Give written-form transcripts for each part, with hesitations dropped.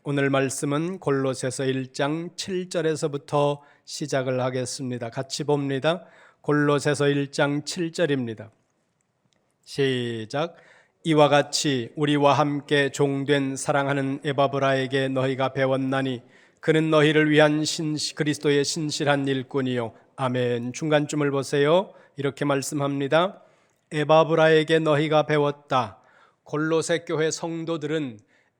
오늘 말씀은 골로새서 1장 7절에서부터 시작을 하겠습니다. 같이 봅니다. 골로새서 1장 7절입니다. 시작. 이와 같이 우리와 함께 종된 사랑하는 에바브라에게 너희가 배웠나니 그는 너희를 위한 그리스도의 신실한 일꾼이요. 아멘. 중간쯤을 보세요. 이렇게 말씀합니다. 에바브라에게 너희가 배웠다. 골로새 교회 성도들은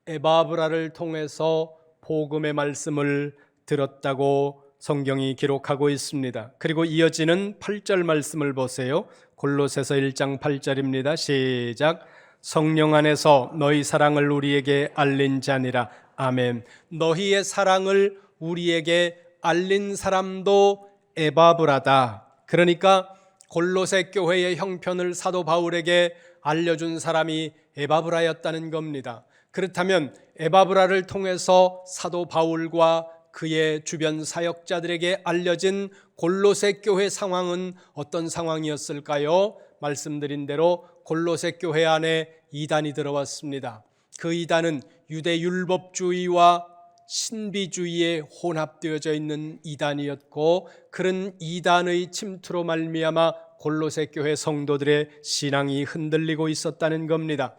에바브라를 통해서 복음의 말씀을 들었다고 성경이 기록하고 있습니다. 그리고 이어지는 8절 말씀을 보세요. 골로새서 1장 8절입니다. 시작. 성령 안에서 너희 사랑을 우리에게 알린 자니라. 아멘. 너희의 사랑을 우리에게 알린 사람도 에바브라다. 그러니까 골로새 교회의 형편을 사도 바울에게 알려준 사람이 에바브라였다는 겁니다. 그렇다면 에바브라를 통해서 사도 바울과 그의 주변 사역자들에게 알려진 골로새 교회 상황은 어떤 상황이었을까요? 말씀드린 대로 골로새 교회 안에 이단이 들어왔습니다. 그 이단은 유대 율법주의와 신비주의에 혼합되어져 있는 이단이었고, 그런 이단의 침투로 말미암아 골로새 교회 성도들의 신앙이 흔들리고 있었다는 겁니다.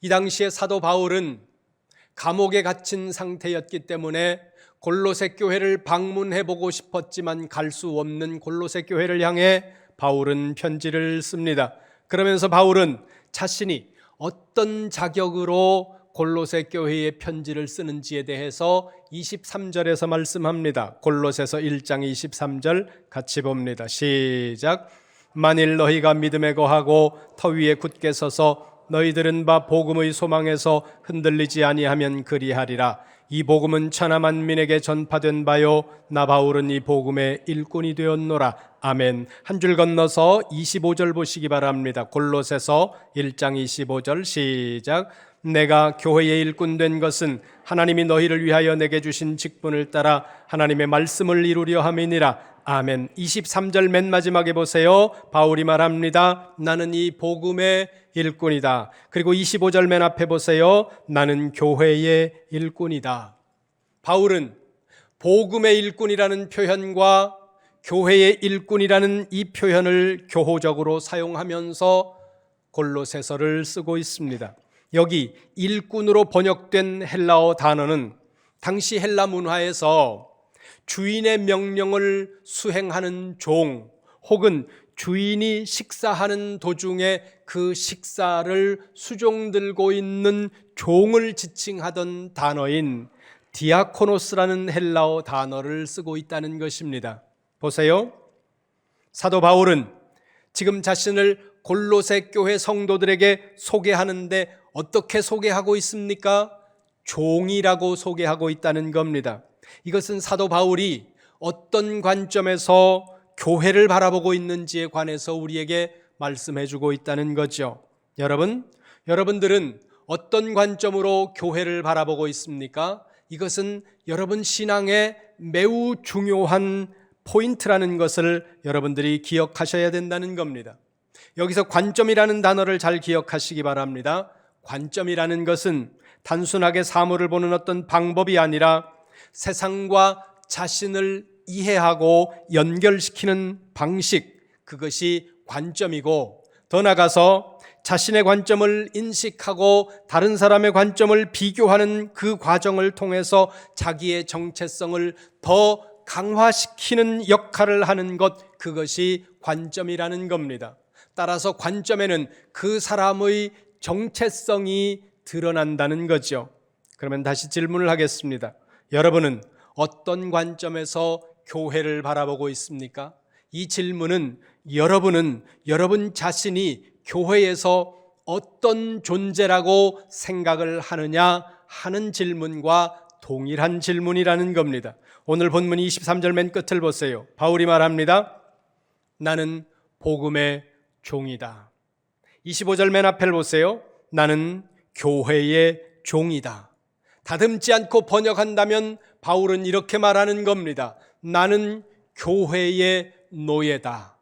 이 당시에 사도 바울은 감옥에 갇힌 상태였기 때문에 골로새 교회를 방문해 보고 싶었지만 갈 수 없는 골로새 교회를 향해 바울은 편지를 씁니다. 그러면서 바울은 자신이 어떤 자격으로 골로새 교회에 편지를 쓰는지에 대해서 23절에서 말씀합니다. 골로새서 1장 23절 같이 봅니다. 시작. 만일 너희가 믿음에 거하고 터 위에 굳게 서서 너희들은 바 복음의 소망에서 흔들리지 아니하면 그리하리라. 이 복음은 천하 만민에게 전파된 바요 나 바울은 이 복음의 일꾼이 되었노라. 아멘. 한 줄 건너서 25절 보시기 바랍니다. 골로새서 1장 25절 시작. 내가 교회의 일꾼 된 것은 하나님이 너희를 위하여 내게 주신 직분을 따라 하나님의 말씀을 이루려 함이니라. 아멘. 23절 맨 마지막에 보세요. 바울이 말합니다. 나는 이 복음의 일꾼이다. 그리고 25절 맨 앞에 보세요. 나는 교회의 일꾼이다. 바울은 복음의 일꾼이라는 표현과 교회의 일꾼이라는 이 표현을 교호적으로 사용하면서 골로새서를 쓰고 있습니다. 여기 일꾼으로 번역된 헬라어 단어는 당시 헬라 문화에서 주인의 명령을 수행하는 종, 혹은 주인이 식사하는 도중에 그 식사를 수종 들고 있는 종을 지칭하던 단어인 디아코노스라는 헬라어 단어를 쓰고 있다는 것입니다. 보세요. 사도 바울은 지금 자신을 골로새 교회 성도들에게 소개하는데 어떻게 소개하고 있습니까? 종이라고 소개하고 있다는 겁니다. 이것은 사도 바울이 어떤 관점에서 교회를 바라보고 있는지에 관해서 우리에게 말씀해 주고 있다는 거죠. 여러분들은 어떤 관점으로 교회를 바라보고 있습니까? 이것은 여러분 신앙의 매우 중요한 포인트라는 것을 여러분들이 기억하셔야 된다는 겁니다. 여기서 관점이라는 단어를 잘 기억하시기 바랍니다. 관점이라는 것은 단순하게 사물을 보는 어떤 방법이 아니라 세상과 자신을 이해하고 연결시키는 방식, 그것이 관점이고, 더 나아가서 자신의 관점을 인식하고 다른 사람의 관점을 비교하는 그 과정을 통해서 자기의 정체성을 더 강화시키는 역할을 하는 것, 그것이 관점이라는 겁니다. 따라서 관점에는 그 사람의 정체성이 드러난다는 거죠. 그러면 다시 질문을 하겠습니다. 여러분은 어떤 관점에서 교회를 바라보고 있습니까? 이 질문은 여러분 자신이 교회에서 어떤 존재라고 생각을 하느냐 하는 질문과 동일한 질문이라는 겁니다. 오늘 본문 23절 맨 끝을 보세요. 바울이 말합니다. 나는 복음의 종이다. 25절 맨 앞을 보세요. 나는 교회의 종이다. 다듬지 않고 번역한다면 바울은 이렇게 말하는 겁니다. 나는 교회의 노예다.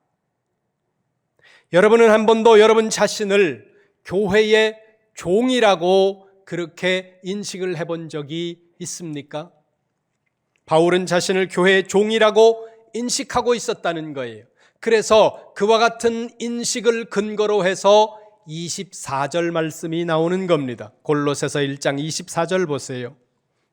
여러분은 한 번도 여러분 자신을 교회의 종이라고 그렇게 인식을 해본 적이 있습니까? 바울은 자신을 교회의 종이라고 인식하고 있었다는 거예요. 그래서 그와 같은 인식을 근거로 해서 24절 말씀이 나오는 겁니다. 골로새서 1장 24절 보세요.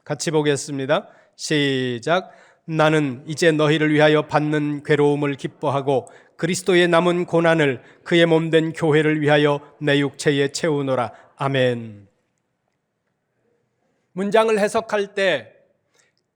같이 보겠습니다. 시작. 나는 이제 너희를 위하여 받는 괴로움을 기뻐하고 그리스도의 남은 고난을 그의 몸된 교회를 위하여 내 육체에 채우노라. 아멘. 문장을 해석할 때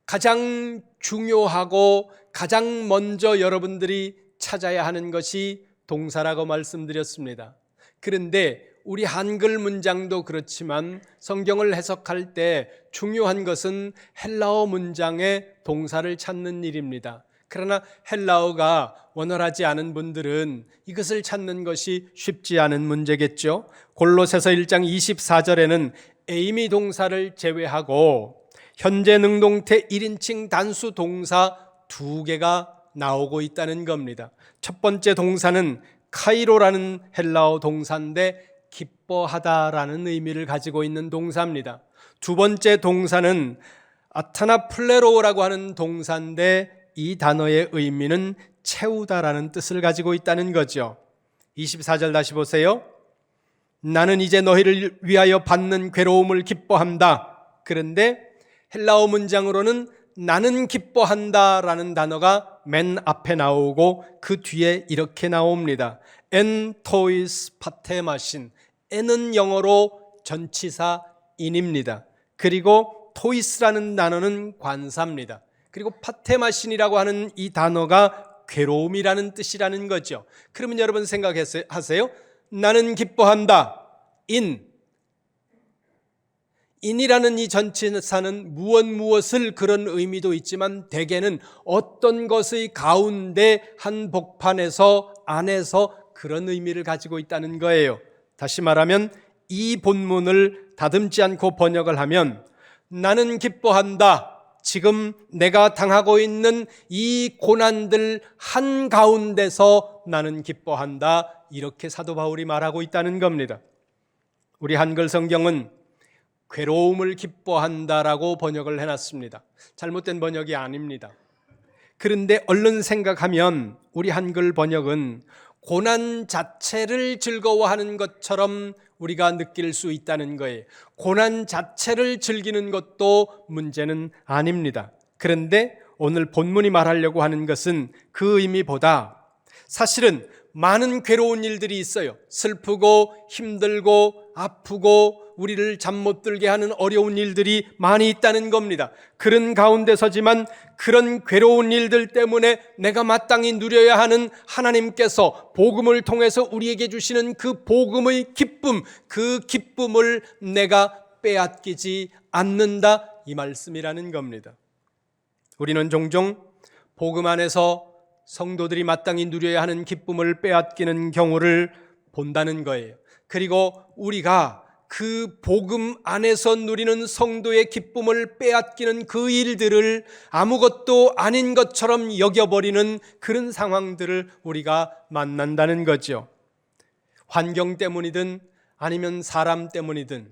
가장 중요하고 가장 먼저 여러분들이 찾아야 하는 것이 동사라고 말씀드렸습니다. 그런데 우리 한글 문장도 그렇지만 성경을 해석할 때 중요한 것은 헬라어 문장의 동사를 찾는 일입니다. 그러나 헬라어가 원활하지 않은 분들은 이것을 찾는 것이 쉽지 않은 문제겠죠. 골로새서 1장 24절에는 에이미 동사를 제외하고 현재 능동태 1인칭 단수 동사 2개가 나오고 있다는 겁니다. 첫 번째 동사는 카이로라는 헬라어 동사인데 기뻐하다라는 의미를 가지고 있는 동사입니다. 두 번째 동사는 아타나플레로라고 하는 동사인데 이 단어의 의미는 채우다라는 뜻을 가지고 있다는 거죠. 24절 다시 보세요. 나는 이제 너희를 위하여 받는 괴로움을 기뻐한다. 그런데 헬라어 문장으로는 나는 기뻐한다라는 단어가 맨 앞에 나오고 그 뒤에 이렇게 나옵니다. En tois patemashin. N은 영어로 전치사 in입니다. 그리고 tois라는 단어는 관사입니다. 그리고 파테마신이라고 하는 이 단어가 괴로움이라는 뜻이라는 거죠. 그러면 여러분 생각하세요. 나는 기뻐한다. 인이라는 이 전치사는 무엇을 그런 의미도 있지만 대개는 어떤 것의 가운데 한 복판에서 안에서 그런 의미를 가지고 있다는 거예요. 다시 말하면 이 본문을 다듬지 않고 번역을 하면 나는 기뻐한다. 지금 내가 당하고 있는 이 고난들 한가운데서 나는 기뻐한다. 이렇게 사도 바울이 말하고 있다는 겁니다. 우리 한글 성경은 괴로움을 기뻐한다라고 번역을 해놨습니다. 잘못된 번역이 아닙니다. 그런데 얼른 생각하면 우리 한글 번역은 고난 자체를 즐거워하는 것처럼 우리가 느낄 수 있다는 거예요. 고난 자체를 즐기는 것도 문제는 아닙니다. 그런데 오늘 본문이 말하려고 하는 것은 그 의미보다 사실은 많은 괴로운 일들이 있어요. 슬프고 힘들고 아프고 우리를 잠 못 들게 하는 어려운 일들이 많이 있다는 겁니다. 그런 가운데서지만 그런 괴로운 일들 때문에 내가 마땅히 누려야 하는 하나님께서 복음을 통해서 우리에게 주시는 그 복음의 기쁨, 그 기쁨을 내가 빼앗기지 않는다, 이 말씀이라는 겁니다. 우리는 종종 복음 안에서 성도들이 마땅히 누려야 하는 기쁨을 빼앗기는 경우를 본다는 거예요. 그리고 우리가 그 복음 안에서 누리는 성도의 기쁨을 빼앗기는 그 일들을 아무것도 아닌 것처럼 여겨버리는 그런 상황들을 우리가 만난다는 거죠. 환경 때문이든 아니면 사람 때문이든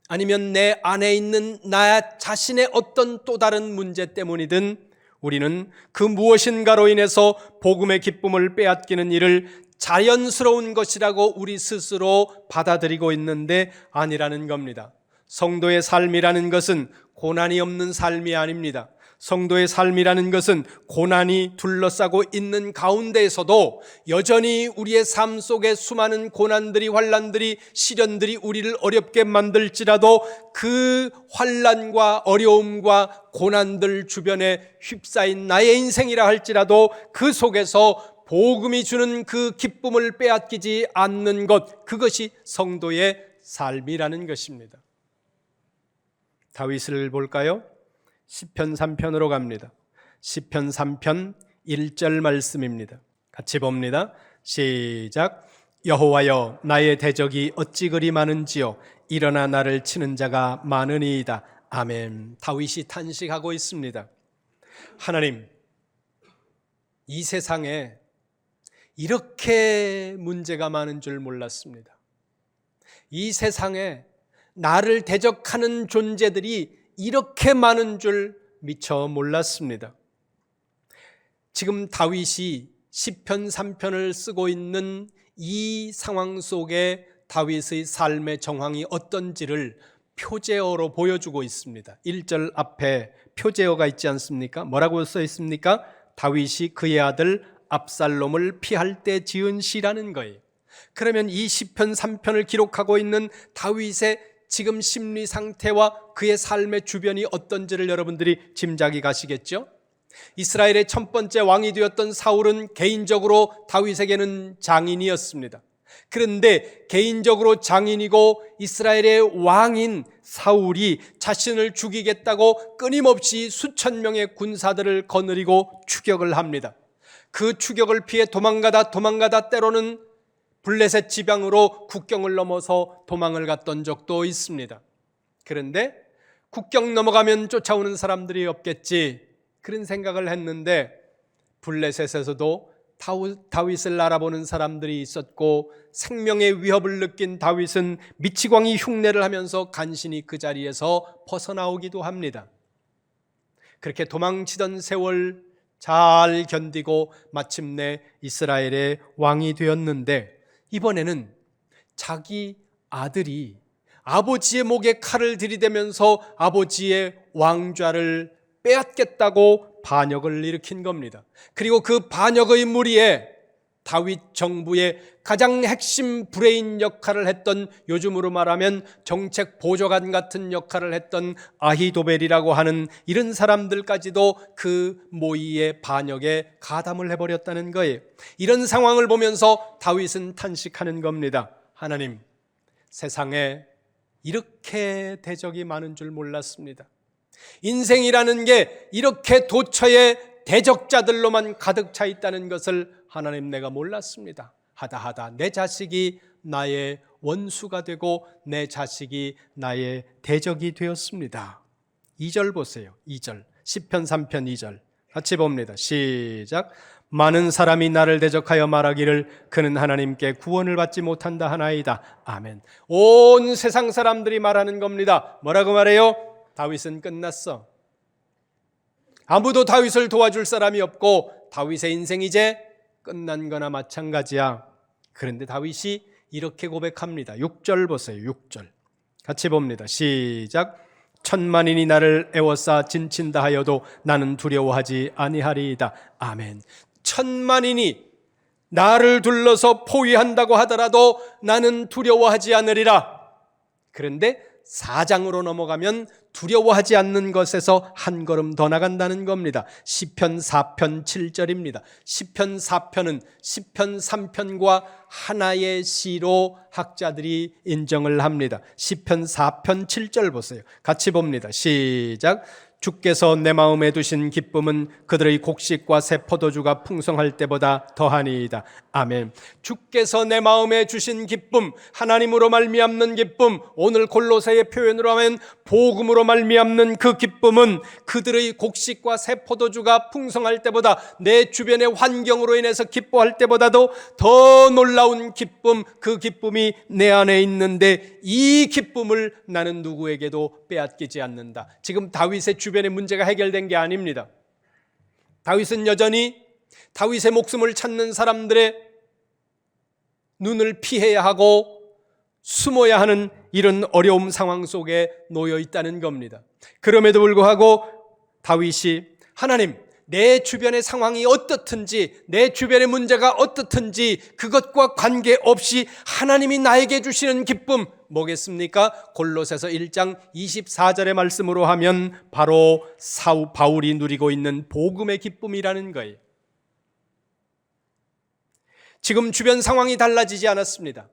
아니면 내 안에 있는 나 자신의 어떤 또 다른 문제 때문이든 우리는 그 무엇인가로 인해서 복음의 기쁨을 빼앗기는 일을 자연스러운 것이라고 우리 스스로 받아들이고 있는데 아니라는 겁니다. 성도의 삶이라는 것은 고난이 없는 삶이 아닙니다. 성도의 삶이라는 것은 고난이 둘러싸고 있는 가운데에서도 여전히 우리의 삶 속에 수많은 고난들이, 환난들이, 시련들이 우리를 어렵게 만들지라도 그 환난과 어려움과 고난들 주변에 휩싸인 나의 인생이라 할지라도 그 속에서 복음이 주는 그 기쁨을 빼앗기지 않는 것, 그것이 성도의 삶이라는 것입니다. 다윗을 볼까요? 시편 3편으로 갑니다. 시편 3편 1절 말씀입니다. 같이 봅니다. 시작. 여호와여, 나의 대적이 어찌 그리 많은지요. 일어나 나를 치는 자가 많으니이다. 아멘. 다윗이 탄식하고 있습니다. 하나님, 이 세상에 이렇게 문제가 많은 줄 몰랐습니다. 이 세상에 나를 대적하는 존재들이 이렇게 많은 줄 미처 몰랐습니다. 지금 다윗이 시편 3편을 쓰고 있는 이 상황 속에 다윗의 삶의 정황이 어떤지를 표제어로 보여주고 있습니다. 1절 앞에 표제어가 있지 않습니까? 뭐라고 써 있습니까? 다윗이 그의 아들 압살롬을 피할 때 지은 시라는 거예요. 그러면 이 시편 3편을 기록하고 있는 다윗의 지금 심리 상태와 그의 삶의 주변이 어떤지를 여러분들이 짐작이 가시겠죠? 이스라엘의 첫 번째 왕이 되었던 사울은 개인적으로 다윗에게는 장인이었습니다. 그런데 개인적으로 장인이고 이스라엘의 왕인 사울이 자신을 죽이겠다고 끊임없이 수천 명의 군사들을 거느리고 추격을 합니다. 그 추격을 피해 도망가다 때로는 블레셋 지방으로 국경을 넘어서 도망을 갔던 적도 있습니다. 그런데 국경 넘어가면 쫓아오는 사람들이 없겠지, 그런 생각을 했는데 블레셋에서도 다윗을 알아보는 사람들이 있었고 생명의 위협을 느낀 다윗은 미치광이 흉내를 하면서 간신히 그 자리에서 벗어나오기도 합니다. 그렇게 도망치던 세월 잘 견디고 마침내 이스라엘의 왕이 되었는데, 이번에는 자기 아들이 아버지의 목에 칼을 들이대면서 아버지의 왕좌를 빼앗겠다고 반역을 일으킨 겁니다. 그리고 그 반역의 무리에 다윗 정부의 가장 핵심 브레인 역할을 했던, 요즘으로 말하면 정책 보조관 같은 역할을 했던 아히도벨이라고 하는 이런 사람들까지도 그 모의의 반역에 가담을 해버렸다는 거예요. 이런 상황을 보면서 다윗은 탄식하는 겁니다. 하나님, 세상에 이렇게 대적이 많은 줄 몰랐습니다. 인생이라는 게 이렇게 도처에 대적자들로만 가득 차 있다는 것을 하나님, 내가 몰랐습니다. 하다 내 자식이 나의 원수가 되고 내 자식이 나의 대적이 되었습니다. 2절 보세요. 2절, 시편 3편 2절 같이 봅니다. 시작. 많은 사람이 나를 대적하여 말하기를 그는 하나님께 구원을 받지 못한다 하나이다. 아멘. 온 세상 사람들이 말하는 겁니다. 뭐라고 말해요? 다윗은 끝났어. 아무도 다윗을 도와줄 사람이 없고 다윗의 인생 이제 끝난 거나 마찬가지야. 그런데 다윗이 이렇게 고백합니다. 6절 보세요. 6절 같이 봅니다. 시작. 천만인이 나를 애워싸 진친다 하여도 나는 두려워하지 아니하리이다. 아멘. 천만인이 나를 둘러서 포위한다고 하더라도 나는 두려워하지 않으리라. 그런데 4장으로 넘어가면 두려워하지 않는 것에서 한 걸음 더 나간다는 겁니다. 시편 4편 7절입니다. 시편 4편은 시편 3편과 하나의 시로 학자들이 인정을 합니다. 시편 4편 7절 보세요. 같이 봅니다. 시작. 주께서 내 마음에 두신 기쁨은 그들의 곡식과 새 포도주가 풍성할 때보다 더하니이다. 아멘. 주께서 내 마음에 주신 기쁨, 하나님으로 말미암는 기쁨, 오늘 골로새의 표현으로 하면 복음으로 말미암는 그 기쁨은 그들의 곡식과 새 포도주가 풍성할 때보다, 내 주변의 환경으로 인해서 기뻐할 때보다도 더 놀라운 기쁨, 그 기쁨이 내 안에 있는데 이 기쁨을 나는 누구에게도 빼앗기지 않는다. 지금 다윗의 주변의 문제가 해결된 게 아닙니다. 다윗은 여전히 다윗의 목숨을 찾는 사람들의 눈을 피해야 하고 숨어야 하는 이런 어려움 상황 속에 놓여 있다는 겁니다. 그럼에도 불구하고 다윗이 하나님, 내 주변의 상황이 어떻든지, 내 주변의 문제가 어떻든지 그것과 관계없이 하나님이 나에게 주시는 기쁨 뭐겠습니까? 골로새서 1장 24절의 말씀으로 하면 바로 바울이 누리고 있는 복음의 기쁨이라는 거예요. 지금 주변 상황이 달라지지 않았습니다.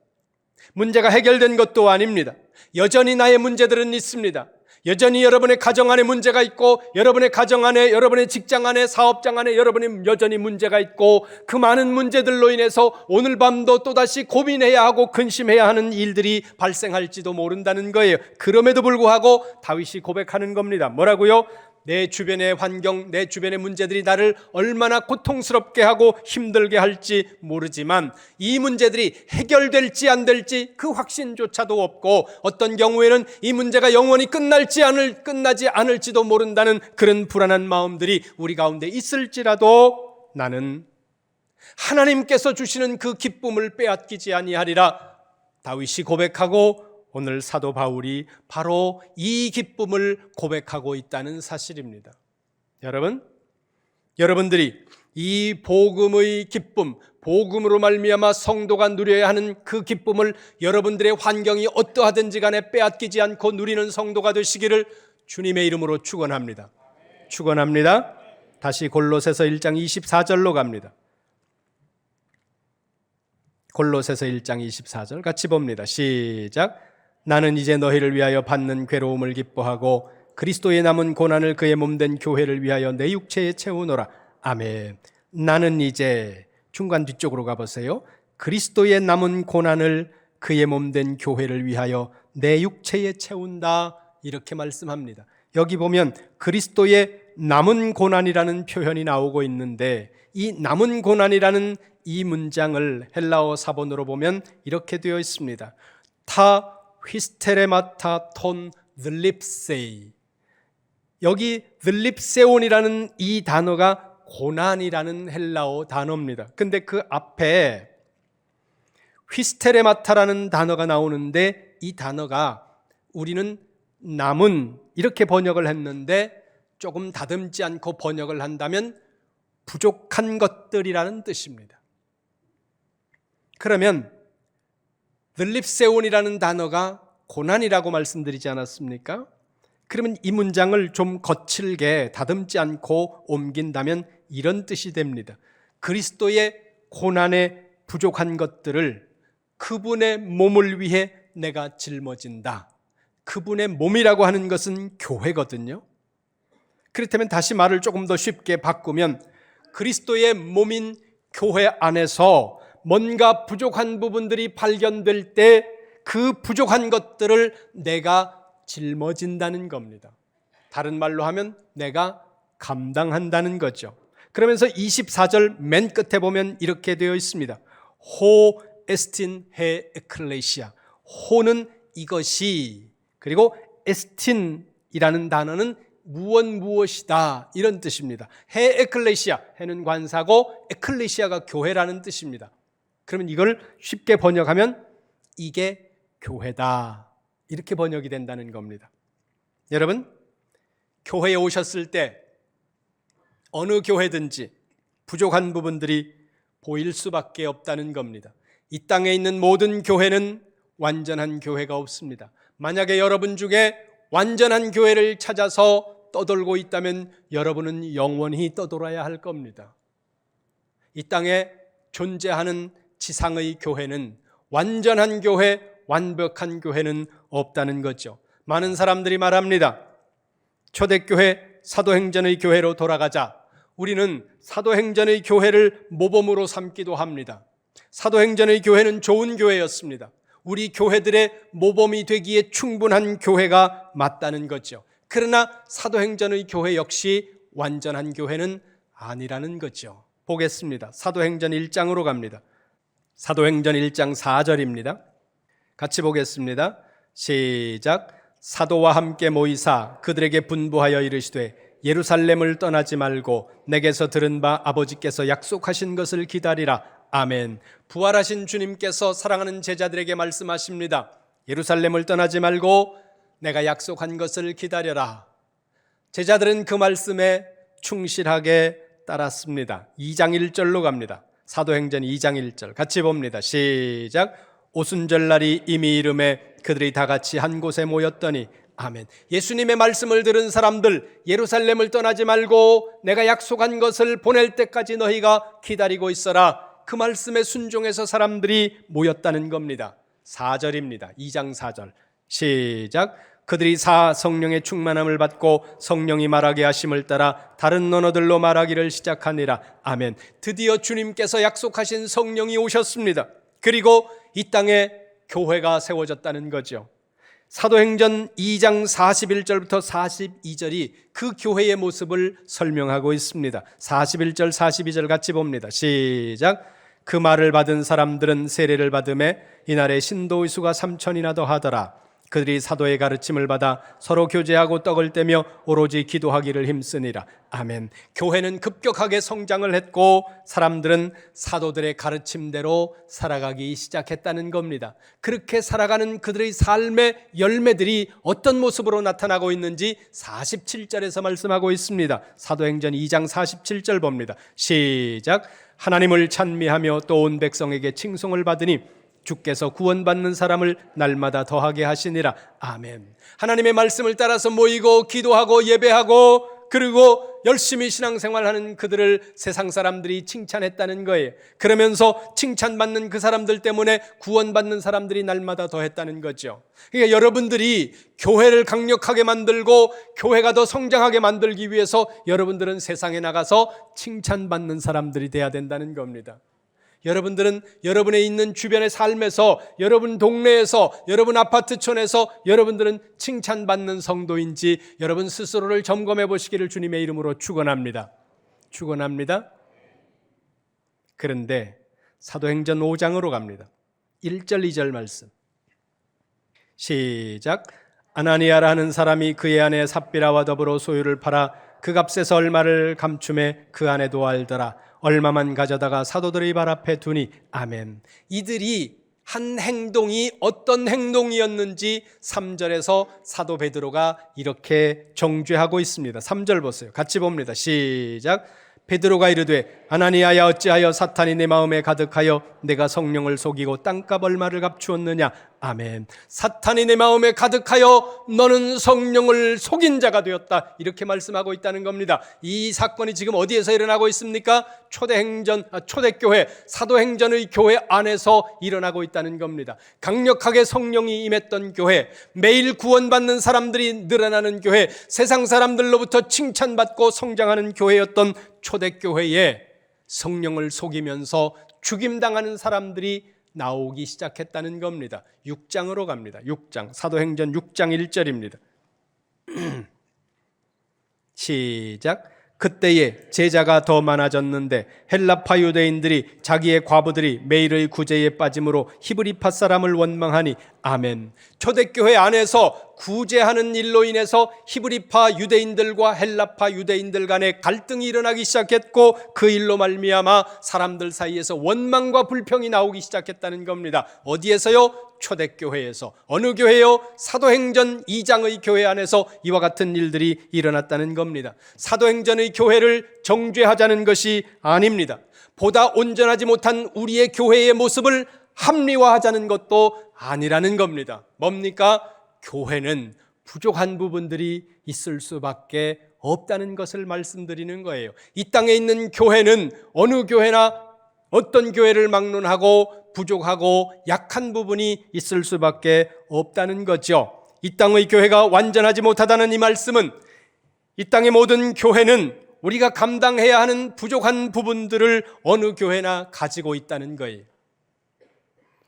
문제가 해결된 것도 아닙니다. 여전히 나의 문제들은 있습니다. 여전히 여러분의 가정 안에 문제가 있고, 여러분의 가정 안에, 여러분의 직장 안에, 사업장 안에 여러분이 여전히 문제가 있고, 그 많은 문제들로 인해서 오늘 밤도 또다시 고민해야 하고 근심해야 하는 일들이 발생할지도 모른다는 거예요. 그럼에도 불구하고 다윗이 고백하는 겁니다. 뭐라고요? 내 주변의 환경, 내 주변의 문제들이 나를 얼마나 고통스럽게 하고 힘들게 할지 모르지만 이 문제들이 해결될지 안 될지 그 확신조차도 없고 어떤 경우에는 이 문제가 영원히 끝나지 않을지도 모른다는 그런 불안한 마음들이 우리 가운데 있을지라도 나는 하나님께서 주시는 그 기쁨을 빼앗기지 아니하리라 다윗이 고백하고 오늘 사도 바울이 바로 이 기쁨을 고백하고 있다는 사실입니다. 여러분들이 이 복음의 기쁨, 복음으로 말미암아 성도가 누려야 하는 그 기쁨을 여러분들의 환경이 어떠하든지 간에 빼앗기지 않고 누리는 성도가 되시기를 주님의 이름으로 축원합니다. 축원합니다. 다시 골로새서 1장 24절로 갑니다. 골로새서 1장 24절 같이 봅니다. 시작. 나는 이제 너희를 위하여 받는 괴로움을 기뻐하고 그리스도의 남은 고난을 그의 몸된 교회를 위하여 내 육체에 채우노라. 아멘. 나는 이제 중간 뒤쪽으로 가보세요. 그리스도의 남은 고난을 그의 몸된 교회를 위하여 내 육체에 채운다 이렇게 말씀합니다. 여기 보면 그리스도의 남은 고난이라는 표현이 나오고 있는데 이 남은 고난이라는 이 문장을 헬라어 사본으로 보면 이렇게 되어 있습니다. 타 휘스테레마타 톤 들립세이. 여기 들립세온이라는 이 단어가 고난이라는 헬라어 단어입니다. 근데 그 앞에 휘스테레마타라는 단어가 나오는데 이 단어가 우리는 남은 이렇게 번역을 했는데 조금 다듬지 않고 번역을 한다면 부족한 것들이라는 뜻입니다. 그러면 들립세온이라는 단어가 고난이라고 말씀드리지 않았습니까? 그러면 이 문장을 좀 거칠게 다듬지 않고 옮긴다면 이런 뜻이 됩니다. 그리스도의 고난에 부족한 것들을 그분의 몸을 위해 내가 짊어진다. 그분의 몸이라고 하는 것은 교회거든요. 그렇다면 다시 말을 조금 더 쉽게 바꾸면 그리스도의 몸인 교회 안에서 뭔가 부족한 부분들이 발견될 때 그 부족한 것들을 내가 짊어진다는 겁니다. 다른 말로 하면 내가 감당한다는 거죠. 그러면서 24절 맨 끝에 보면 이렇게 되어 있습니다. 호 에스틴 헤 에클레시아. 호는 이것이, 그리고 에스틴이라는 단어는 무엇이다 이런 뜻입니다. 헤 에클레시아, 헤는 관사고 에클레시아가 교회라는 뜻입니다. 그러면 이걸 쉽게 번역하면 이게 교회다 이렇게 번역이 된다는 겁니다. 여러분, 교회에 오셨을 때 어느 교회든지 부족한 부분들이 보일 수밖에 없다는 겁니다. 이 땅에 있는 모든 교회는 완전한 교회가 없습니다. 만약에 여러분 중에 완전한 교회를 찾아서 떠돌고 있다면 여러분은 영원히 떠돌아야 할 겁니다. 이 땅에 존재하는 지상의 교회는 완전한 교회, 완벽한 교회는 없다는 거죠. 많은 사람들이 말합니다. 초대교회 사도행전의 교회로 돌아가자. 우리는 사도행전의 교회를 모범으로 삼기도 합니다. 사도행전의 교회는 좋은 교회였습니다. 우리 교회들의 모범이 되기에 충분한 교회가 맞다는 거죠. 그러나 사도행전의 교회 역시 완전한 교회는 아니라는 거죠. 보겠습니다. 사도행전 1장으로 갑니다. 사도행전 1장 4절입니다. 같이 보겠습니다. 시작. 사도와 함께 모이사 그들에게 분부하여 이르시되 예루살렘을 떠나지 말고 내게서 들은 바 아버지께서 약속하신 것을 기다리라. 아멘. 부활하신 주님께서 사랑하는 제자들에게 말씀하십니다. 예루살렘을 떠나지 말고 내가 약속한 것을 기다려라. 제자들은 그 말씀에 충실하게 따랐습니다. 2장 1절로 갑니다. 사도행전 2장 1절 같이 봅니다. 시작. 오순절날이 이미 이름에 그들이 다 같이 한 곳에 모였더니 아멘. 예수님의 말씀을 들은 사람들, 예루살렘을 떠나지 말고 내가 약속한 것을 보낼 때까지 너희가 기다리고 있어라. 그 말씀에 순종해서 사람들이 모였다는 겁니다. 4절입니다. 2장 4절 시작. 그들이 성령의 충만함을 받고 성령이 말하게 하심을 따라 다른 언어들로 말하기를 시작하니라. 아멘. 드디어 주님께서 약속하신 성령이 오셨습니다. 그리고 이 땅에 교회가 세워졌다는 거죠. 사도행전 2장 41절부터 42절이 그 교회의 모습을 설명하고 있습니다. 41절 42절 같이 봅니다. 시작. 그 말을 받은 사람들은 세례를 받음에 이날에 신도의 수가 3,000이나 더하더라. 그들이 사도의 가르침을 받아 서로 교제하고 떡을 떼며 오로지 기도하기를 힘쓰니라. 아멘. 교회는 급격하게 성장을 했고 사람들은 사도들의 가르침대로 살아가기 시작했다는 겁니다. 그렇게 살아가는 그들의 삶의 열매들이 어떤 모습으로 나타나고 있는지 47절에서 말씀하고 있습니다. 사도행전 2장 47절 봅니다. 시작. 하나님을 찬미하며 또 온 백성에게 칭송을 받으니 주께서 구원받는 사람을 날마다 더하게 하시니라. 아멘. 하나님의 말씀을 따라서 모이고 기도하고 예배하고 그리고 열심히 신앙생활하는 그들을 세상 사람들이 칭찬했다는 거예요. 그러면서 칭찬받는 그 사람들 때문에 구원받는 사람들이 날마다 더했다는 거죠. 그러니까 여러분들이 교회를 강력하게 만들고 교회가 더 성장하게 만들기 위해서 여러분들은 세상에 나가서 칭찬받는 사람들이 돼야 된다는 겁니다. 여러분들은 여러분의 있는 주변의 삶에서, 여러분 동네에서, 여러분 아파트촌에서 여러분들은 칭찬받는 성도인지 여러분 스스로를 점검해 보시기를 주님의 이름으로 축원합니다. 축원합니다. 그런데 사도행전 5장으로 갑니다. 1절 2절 말씀. 시작. 아나니아라 하는 사람이 그의 아내 삽비라와 더불어 소유를 팔아 그 값에서 얼마를 감춤해 그 아내도 알더라. 얼마만 가져다가 사도들의 발 앞에 두니. 아멘. 이들이 한 행동이 어떤 행동이었는지 3절에서 사도 베드로가 이렇게 정죄하고 있습니다. 3절 보세요. 같이 봅니다. 시작. 베드로가 이르되 아나니아야 어찌하여 사탄이 내 마음에 가득하여 내가 성령을 속이고 땅값 얼마를 값추었느냐. 아멘. 사탄이 내 마음에 가득하여 너는 성령을 속인 자가 되었다. 이렇게 말씀하고 있다는 겁니다. 이 사건이 지금 어디에서 일어나고 있습니까? 초대교회, 사도행전의 교회 안에서 일어나고 있다는 겁니다. 강력하게 성령이 임했던 교회, 매일 구원받는 사람들이 늘어나는 교회, 세상 사람들로부터 칭찬받고 성장하는 교회였던 초대교회에 성령을 속이면서 죽임당하는 사람들이 나오기 시작했다는 겁니다. 6장으로 갑니다. 6장, 사도행전 6장 1절입니다. 시작. 그때에 제자가 더 많아졌는데 헬라파 유대인들이 자기의 과부들이 매일의 구제에 빠짐으로 히브리파 사람을 원망하니. 아멘. 초대교회 안에서 구제하는 일로 인해서 히브리파 유대인들과 헬라파 유대인들 간의 갈등이 일어나기 시작했고 그 일로 말미암아 사람들 사이에서 원망과 불평이 나오기 시작했다는 겁니다. 어디에서요? 초대교회에서. 어느 교회요? 사도행전 2장의 교회 안에서 이와 같은 일들이 일어났다는 겁니다. 사도행전의 교회를 정죄하자는 것이 아닙니다. 보다 온전하지 못한 우리의 교회의 모습을 합리화하자는 것도 아니라는 겁니다. 뭡니까? 교회는 부족한 부분들이 있을 수밖에 없다는 것을 말씀드리는 거예요. 이 땅에 있는 교회는 어느 교회나 어떤 교회를 막론하고 부족하고 약한 부분이 있을 수밖에 없다는 거죠. 이 땅의 교회가 완전하지 못하다는 이 말씀은 이 땅의 모든 교회는 우리가 감당해야 하는 부족한 부분들을 어느 교회나 가지고 있다는 거예요.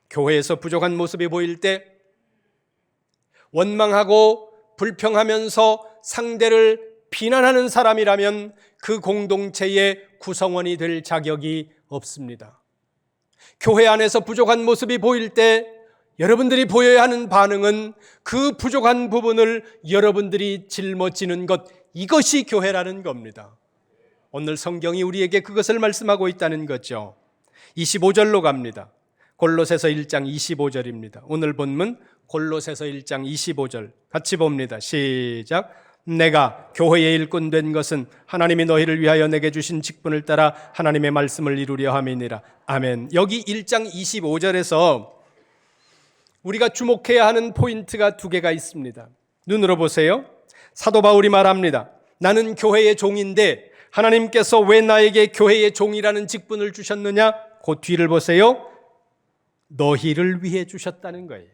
교회에서 부족한 모습이 보일 때 원망하고 불평하면서 상대를 비난하는 사람이라면 그 공동체의 구성원이 될 자격이 없습니다. 교회 안에서 부족한 모습이 보일 때 여러분들이 보여야 하는 반응은 그 부족한 부분을 여러분들이 짊어지는 것, 이것이 교회라는 겁니다. 오늘 성경이 우리에게 그것을 말씀하고 있다는 거죠. 25절로 갑니다. 골로새서 1장 25절입니다. 오늘 본문 골로새서 1장 25절 같이 봅니다. 시작. 내가 교회의 일꾼 된 것은 하나님이 너희를 위하여 내게 주신 직분을 따라 하나님의 말씀을 이루려 함이니라. 아멘. 여기 1장 25절에서 우리가 주목해야 하는 포인트가 두 개가 있습니다. 눈으로 보세요. 사도 바울이 말합니다. 나는 교회의 종인데 하나님께서 왜 나에게 교회의 종이라는 직분을 주셨느냐? 그 뒤를 보세요. 너희를 위해 주셨다는 거예요.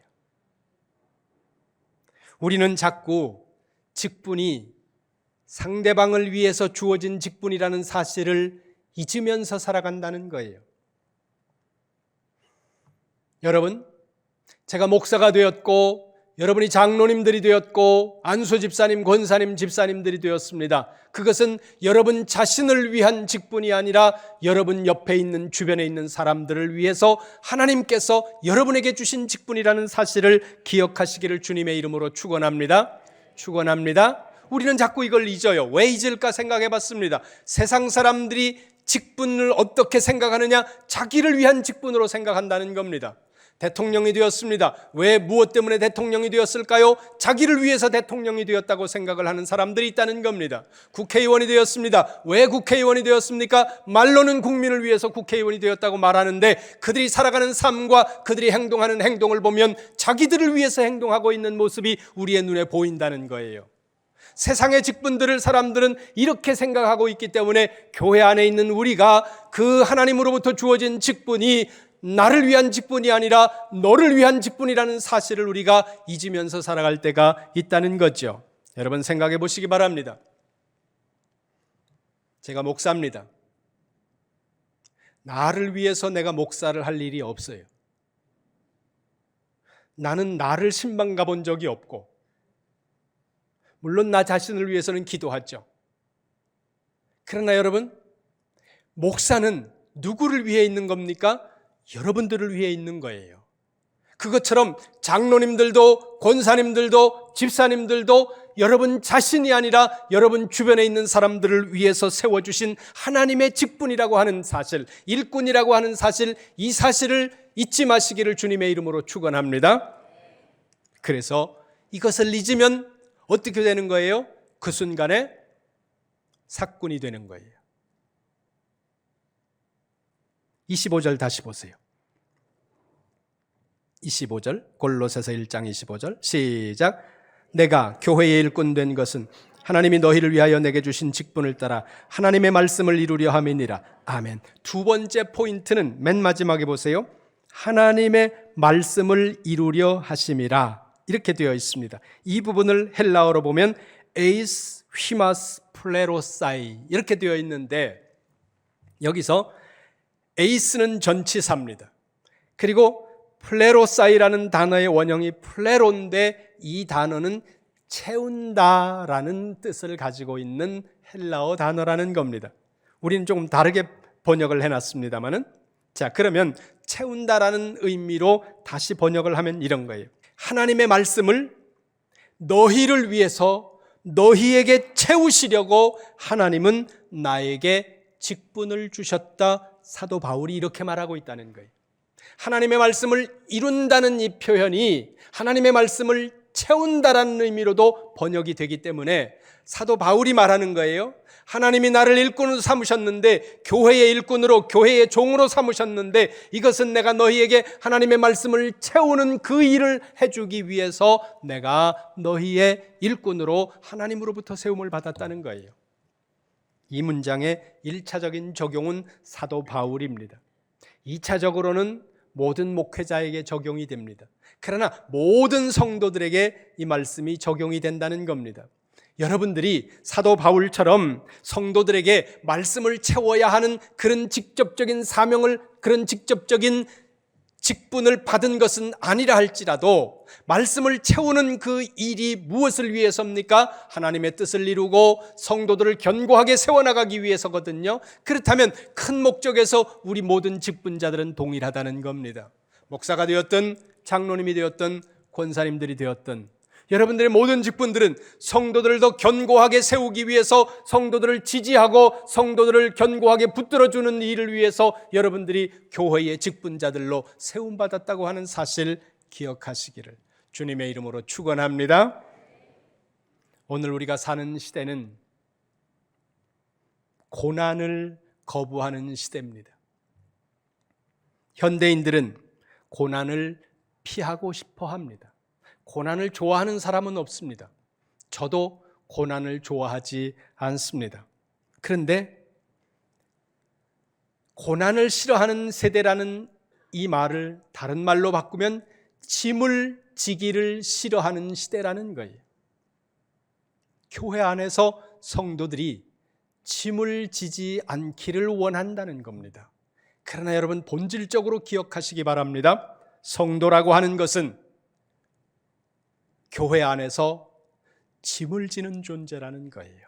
우리는 자꾸 직분이 상대방을 위해서 주어진 직분이라는 사실을 잊으면서 살아간다는 거예요. 여러분, 제가 목사가 되었고 여러분이 장로님들이 되었고 안수 집사님, 권사님, 집사님들이 되었습니다. 그것은 여러분 자신을 위한 직분이 아니라 여러분 옆에 있는 주변에 있는 사람들을 위해서 하나님께서 여러분에게 주신 직분이라는 사실을 기억하시기를 주님의 이름으로 축원합니다. 축원합니다. 우리는 자꾸 이걸 잊어요. 왜 잊을까 생각해 봤습니다. 세상 사람들이 직분을 어떻게 생각하느냐? 자기를 위한 직분으로 생각한다는 겁니다. 대통령이 되었습니다. 왜 무엇 때문에 대통령이 되었을까요? 자기를 위해서 대통령이 되었다고 생각을 하는 사람들이 있다는 겁니다. 국회의원이 되었습니다. 왜 국회의원이 되었습니까? 말로는 국민을 위해서 국회의원이 되었다고 말하는데 그들이 살아가는 삶과 그들이 행동하는 행동을 보면 자기들을 위해서 행동하고 있는 모습이 우리의 눈에 보인다는 거예요. 세상의 직분들을 사람들은 이렇게 생각하고 있기 때문에 교회 안에 있는 우리가 그 하나님으로부터 주어진 직분이 나를 위한 직분이 아니라 너를 위한 직분이라는 사실을 우리가 잊으면서 살아갈 때가 있다는 거죠. 여러분 생각해 보시기 바랍니다. 제가 목사입니다. 나를 위해서 내가 목사를 할 일이 없어요. 나는 나를 신방 가본 적이 없고, 물론 나 자신을 위해서는 기도하죠. 그러나 여러분, 목사는 누구를 위해 있는 겁니까? 여러분들을 위해 있는 거예요. 그것처럼 장로님들도 권사님들도 집사님들도 여러분 자신이 아니라 여러분 주변에 있는 사람들을 위해서 세워주신 하나님의 직분이라고 하는 사실, 일꾼이라고 하는 사실, 이 사실을 잊지 마시기를 주님의 이름으로 축원합니다. 그래서 이것을 잊으면 어떻게 되는 거예요? 그 순간에 사꾼이 되는 거예요. 25절 다시 보세요. 25절 골로새서 1장 25절 시작. 내가 교회의 일꾼 된 것은 하나님이 너희를 위하여 내게 주신 직분을 따라 하나님의 말씀을 이루려 함이니라. 아멘. 두 번째 포인트는 맨 마지막에 보세요. 하나님의 말씀을 이루려 하심이라 이렇게 되어 있습니다. 이 부분을 헬라어로 보면 에이스 휘마스 플레로사이 이렇게 되어 있는데 여기서 에이스는 전치사입니다. 그리고 플레로사이라는 단어의 원형이 플레로인데 이 단어는 채운다라는 뜻을 가지고 있는 헬라어 단어라는 겁니다. 우리는 조금 다르게 번역을 해놨습니다만은 자, 그러면 채운다라는 의미로 다시 번역을 하면 이런 거예요. 하나님의 말씀을 너희를 위해서 너희에게 채우시려고 하나님은 나에게 직분을 주셨다. 사도 바울이 이렇게 말하고 있다는 거예요. 하나님의 말씀을 이룬다는 이 표현이 하나님의 말씀을 채운다라는 의미로도 번역이 되기 때문에 사도 바울이 말하는 거예요. 하나님이 나를 일꾼으로 삼으셨는데 교회의 일꾼으로 교회의 종으로 삼으셨는데 이것은 내가 너희에게 하나님의 말씀을 채우는 그 일을 해주기 위해서 내가 너희의 일꾼으로 하나님으로부터 세움을 받았다는 거예요. 이 문장의 1차적인 적용은 사도 바울입니다. 2차적으로는 모든 목회자에게 적용이 됩니다. 그러나 모든 성도들에게 이 말씀이 적용이 된다는 겁니다. 여러분들이 사도 바울처럼 성도들에게 말씀을 채워야 하는 그런 직접적인 사명을, 그런 직접적인 직분을 받은 것은 아니라 할지라도 말씀을 채우는 그 일이 무엇을 위해서입니까? 하나님의 뜻을 이루고 성도들을 견고하게 세워나가기 위해서거든요. 그렇다면 큰 목적에서 우리 모든 직분자들은 동일하다는 겁니다. 목사가 되었든 장로님이 되었든 권사님들이 되었든 여러분들의 모든 직분들은 성도들을 더 견고하게 세우기 위해서 성도들을 지지하고 성도들을 견고하게 붙들어주는 일을 위해서 여러분들이 교회의 직분자들로 세움받았다고 하는 사실 기억하시기를 주님의 이름으로 축원합니다. 오늘 우리가 사는 시대는 고난을 거부하는 시대입니다. 현대인들은 고난을 피하고 싶어 합니다. 고난을 좋아하는 사람은 없습니다. 저도 고난을 좋아하지 않습니다. 그런데 고난을 싫어하는 세대라는 이 말을 다른 말로 바꾸면 짐을 지기를 싫어하는 시대라는 거예요. 교회 안에서 성도들이 짐을 지지 않기를 원한다는 겁니다. 그러나 여러분 본질적으로 기억하시기 바랍니다. 성도라고 하는 것은 교회 안에서 짐을 지는 존재라는 거예요.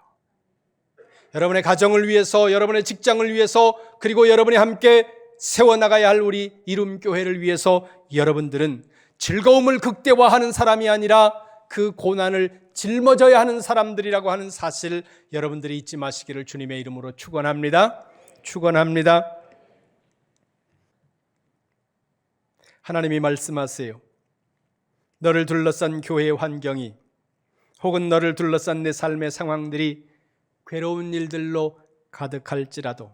여러분의 가정을 위해서, 여러분의 직장을 위해서, 그리고 여러분이 함께 세워나가야 할 우리 이룸교회를 위해서 여러분들은 즐거움을 극대화하는 사람이 아니라 그 고난을 짊어져야 하는 사람들이라고 하는 사실, 여러분들이 잊지 마시기를 주님의 이름으로 축원합니다. 축원합니다. 하나님이 말씀하세요. 너를 둘러싼 교회의 환경이, 혹은 너를 둘러싼 내 삶의 상황들이 괴로운 일들로 가득할지라도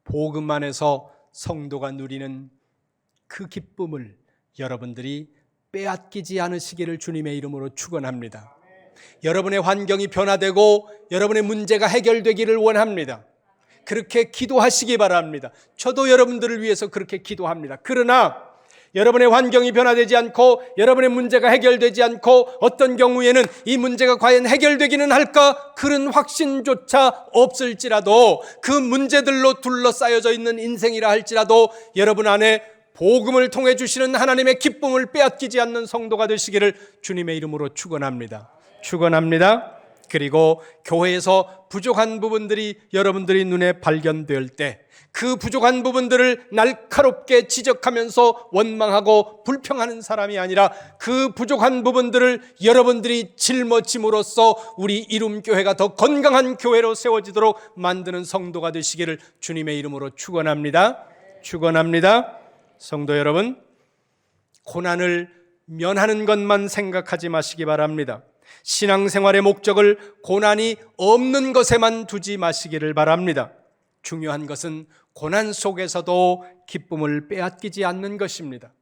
복음 안에서 성도가 누리는 그 기쁨을 여러분들이 빼앗기지 않으시기를 주님의 이름으로 축원합니다. 여러분의 환경이 변화되고 여러분의 문제가 해결되기를 원합니다. 그렇게 기도하시기 바랍니다. 저도 여러분들을 위해서 그렇게 기도합니다. 그러나 여러분의 환경이 변화되지 않고 여러분의 문제가 해결되지 않고 어떤 경우에는 이 문제가 과연 해결되기는 할까? 그런 확신조차 없을지라도, 그 문제들로 둘러싸여져 있는 인생이라 할지라도 여러분 안에 복음을 통해 주시는 하나님의 기쁨을 빼앗기지 않는 성도가 되시기를 주님의 이름으로 축원합니다. 축원합니다. 그리고 교회에서 부족한 부분들이 여러분들이 눈에 발견될 때 그 부족한 부분들을 날카롭게 지적하면서 원망하고 불평하는 사람이 아니라 그 부족한 부분들을 여러분들이 짊어짐으로써 우리 이룸교회가 더 건강한 교회로 세워지도록 만드는 성도가 되시기를 주님의 이름으로 축원합니다. 축원합니다. 성도 여러분, 고난을 면하는 것만 생각하지 마시기 바랍니다. 신앙생활의 목적을 고난이 없는 것에만 두지 마시기를 바랍니다. 중요한 것은 고난 속에서도 기쁨을 빼앗기지 않는 것입니다.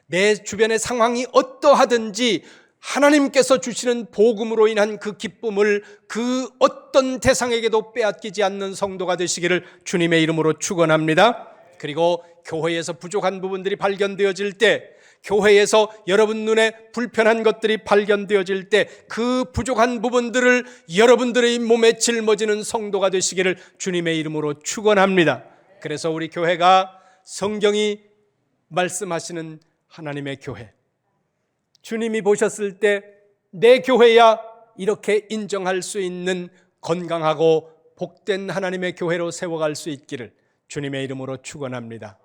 내 주변의 상황이 어떠하든지 하나님께서 주시는 복음으로 인한 그 기쁨을 그 어떤 대상에게도 빼앗기지 않는 성도가 되시기를 주님의 이름으로 축원합니다. 그리고 교회에서 부족한 부분들이 발견되어질 때, 교회에서 여러분 눈에 불편한 것들이 발견되어질 때 그 부족한 부분들을 여러분들의 몸에 짊어지는 성도가 되시기를 주님의 이름으로 축원합니다. 그래서 우리 교회가 성경이 말씀하시는 하나님의 교회, 주님이 보셨을 때 내 교회야 이렇게 인정할 수 있는 건강하고 복된 하나님의 교회로 세워갈 수 있기를 주님의 이름으로 축원합니다.